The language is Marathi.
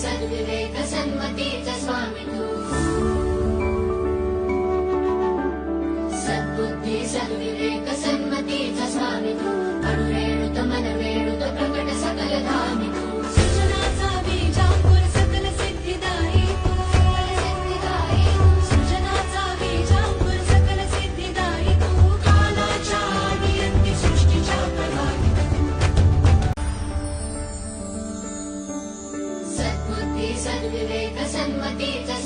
सद्विवेक सन्मतीचा स्वामी तू सद्बुद्धी सद्विवेक सन्मतीचा स्वामी तू अणुरेणुत मनरेणुत प्रकट सकल धामी तू सृजनाचा बीजांकुर सकल सिद्धिदायी तू सृजनाचा बीजांकुर सकल सिद्धिदायी तू कालाच्या नियंती सृष्टीच्या प्रभावी सद्बुद्धी सद्विवेक सन्मतीचा